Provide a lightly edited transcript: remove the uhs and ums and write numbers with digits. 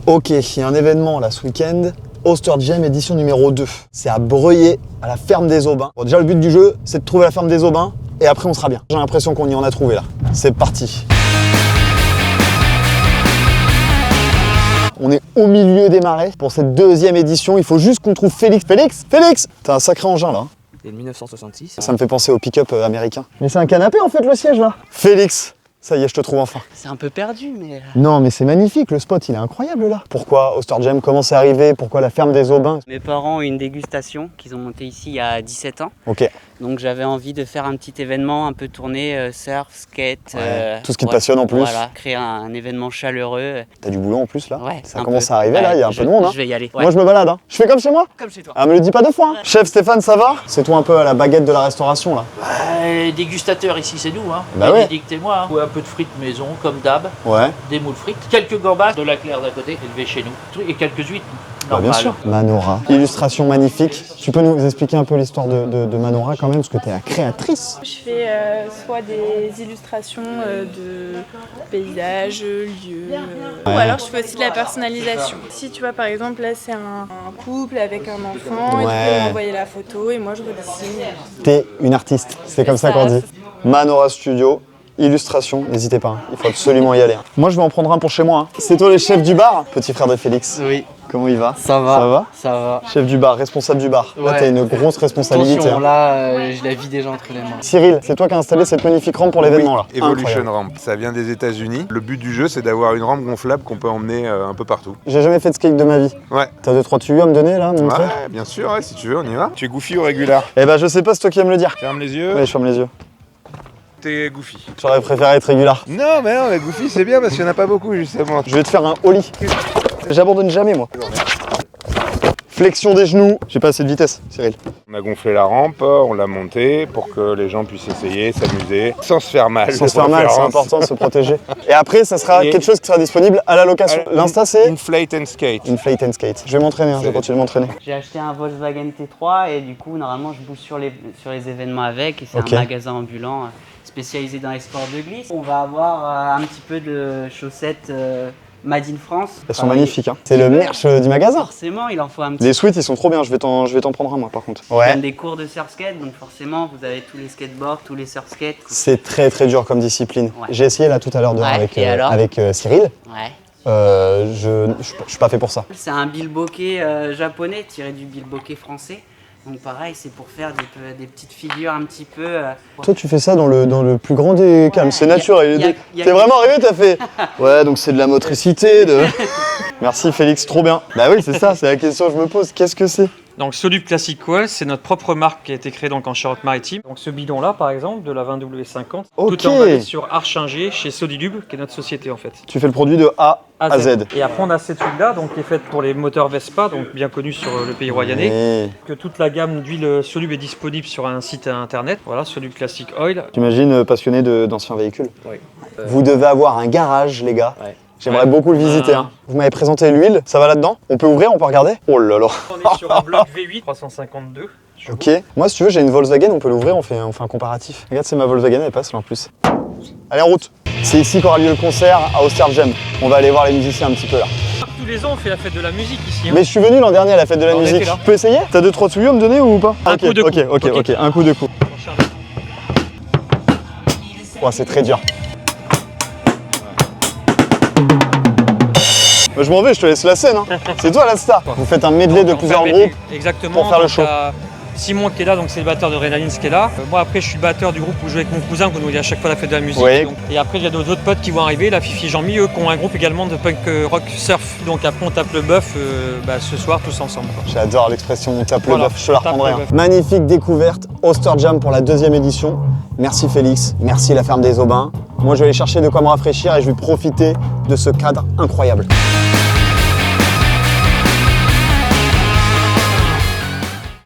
Ok, il y a un événement là ce week-end. Oster Jam édition numéro 2. C'est à Breuillé, à la ferme des Aubins. Bon, déjà le but du jeu, c'est de trouver la ferme des Aubins et après on sera bien. J'ai l'impression qu'on y en a trouvé là. C'est parti. On est au milieu des marais pour cette deuxième édition. Il faut juste qu'on trouve Félix. Félix, t'as un sacré engin là. C'est le 1966. Ça me fait penser au pick-up américain. Mais c'est un canapé en fait le siège là. Félix, ça y est, je te trouve enfin. C'est un peu perdu, mais... Non mais c'est magnifique, le spot il est incroyable là. Pourquoi Oster Jam, comment c'est arrivé? Pourquoi la ferme des Aubins? Mes parents ont une dégustation qu'ils ont montée ici il y a 17 ans. Ok. Donc j'avais envie de faire un petit événement un peu tourné surf, skate. Tout ce qui te passionne en plus. Voilà, créer un événement chaleureux. T'as du boulot en plus là? Ouais. Ça commence à arriver là, il y a un peu de monde. Hein. Je vais y aller. Ouais. Moi je me balade, hein. Je fais comme chez moi. Comme chez toi. Ah me le dis pas deux fois. Hein. Chef Stéphane, ça va? C'est toi un peu à la baguette de la restauration là. Dégustateur ici c'est nous, hein. Bah ouais. Dictez-moi, hein. Ou un peu de frites maison comme d'hab, Ouais. des moules frites, quelques gambas de la claire d'à côté élevées chez nous et quelques huîtres. Bah, bien sûr. Manora. Illustration magnifique. Tu peux nous expliquer un peu l'histoire de Manora quand même, parce que tu es la créatrice. Je fais soit des illustrations de paysages, lieux, ou alors je fais aussi de la personnalisation. Si tu vois par exemple là c'est un couple avec un enfant, et tu peux m'envoyer la photo et moi je redessine. T'es une artiste, c'est comme ça qu'on dit. Manora Studio. Illustration, n'hésitez pas, hein. Il faut absolument y aller. Hein. Moi je vais en prendre un pour chez moi. Hein. C'est toi le chef du bar, petit frère de Félix. Oui. Comment il va? Ça va. Ça va? Ça va. Chef du bar, responsable du bar. Là t'as une grosse responsabilité. Attention, hein. là, j'ai la vie déjà entre les mains. Cyril, c'est toi qui as installé cette magnifique rampe pour l'événement là. Evolution Incroyable. Ramp, ça vient des États-Unis. Le but du jeu, c'est d'avoir une rampe gonflable qu'on peut emmener un peu partout. J'ai jamais fait de skate de ma vie. Ouais. T'as 2-3 tuyaux à me donner là, à me montrer? Ouais, bien sûr, ouais, si tu veux, on y va. Tu es goofy ou régular? Eh ben je sais pas, c'est toi qui vas me le dire. Ferme les yeux. Ouais, je ferme les yeux. T'es goofy. J'aurais préféré être régular. Non, mais goofy, c'est bien parce qu'il n'y en a pas beaucoup, justement. Je vais te faire un ollie. J'abandonne jamais moi. Flexion des genoux. J'ai pas assez de vitesse, Cyril. On a gonflé la rampe, on l'a montée pour que les gens puissent essayer, s'amuser, sans se faire mal. Sans se faire mal, c'est important de se protéger. Et après, ça sera quelque chose qui sera disponible à la location. L'insta, c'est Inflate and Skate. Inflate and Skate. Je vais m'entraîner, hein, je vais continuer de m'entraîner. J'ai acheté un Volkswagen T3 et du coup, normalement, je bouge sur les événements avec. Et c'est Ok. un magasin ambulant spécialisé dans les sports de glisse. On va avoir un petit peu de chaussettes Made in France. Elles sont magnifiques, hein. C'est le merch du magasin. Forcément, il en faut un petit Les sweats, ils sont trop bien. Je vais t'en prendre un, moi, par contre. Je donne des cours de surf skate, donc forcément, vous avez tous les skateboards, tous les surf skates. C'est très très dur comme discipline. Ouais. J'ai essayé là tout à l'heure dehors Ouais, avec Cyril. Ouais. Je suis pas fait pour ça. C'est un bilboquet japonais tiré du bilboquet français. Donc pareil, c'est pour faire des petites figures un petit peu... Toi, tu fais ça dans le plus grand des calmes. C'est naturel. y a- T'es vraiment arrivé, t'as fait. Ouais, donc c'est de la motricité. Merci Félix, trop bien. Bah oui, c'est ça, c'est la question que je me pose. Qu'est-ce que c'est? Donc Soluble Classic Coil, c'est notre propre marque qui a été créée donc en Charente-Maritime. Donc ce bidon-là, par exemple, de la 20W50, Ok. tout est emballé sur Archinger chez Solilube, qui est notre société en fait. Tu fais le produit de A à Z. Et après on a cette huile-là, donc qui est faite pour les moteurs Vespa, donc bien connue sur le pays royannais. Et Que toute la gamme d'huile Soluble est disponible sur un site internet. Voilà, Soluble Classic Oil. j'imagine passionné d'anciens véhicules. Oui. Vous devez avoir un garage, les gars. Ouais. J'aimerais beaucoup le visiter. Hein. Vous m'avez présenté l'huile, ça va là-dedans? On peut ouvrir, on peut regarder? Oh là là. On est sur un bloc V8 352. Ok. Moi, si tu veux, j'ai une Volkswagen, on peut l'ouvrir, on fait un comparatif. Regarde, c'est ma Volkswagen, elle passe là en plus. Allez, en route. C'est ici qu'aura lieu le concert à Oster Jam. On va aller voir les musiciens un petit peu là. Tous les ans on fait la fête de la musique ici. Hein. Mais je suis venu l'an dernier à la fête de la On musique. était là. Tu peux essayer? T'as 2-3 tuyaux à me donner ou pas? Un coup de coup. Ok, un coup de coup. Ouais, c'est très dur. Bah, je m'en vais, je te laisse la scène. Hein. C'est toi la star. Vous faites un medley de Donc, on plusieurs fait un groupes. medley. Exactement. pour faire le Donc, show. t'as Simon qui est là, donc c'est le batteur de Rénalines qui est là. Moi après je suis batteur du groupe où je joue avec mon cousin qu'on nous dit à chaque fois la fête de la musique. Oui. Donc, et après il y a d'autres potes qui vont arriver, la Fifi et Jean-Mi, eux qui ont un groupe également de punk rock surf. Donc après on tape le bœuf ce soir tous ensemble. Quoi. J'adore l'expression on tape Voilà, le bœuf, je te la on tape reprendrai. le Hein. bœuf. Magnifique découverte, Oster Jam pour la 2e édition. Merci Félix, merci la ferme des Aubins. Moi je vais aller chercher de quoi me rafraîchir et je vais profiter de ce cadre incroyable.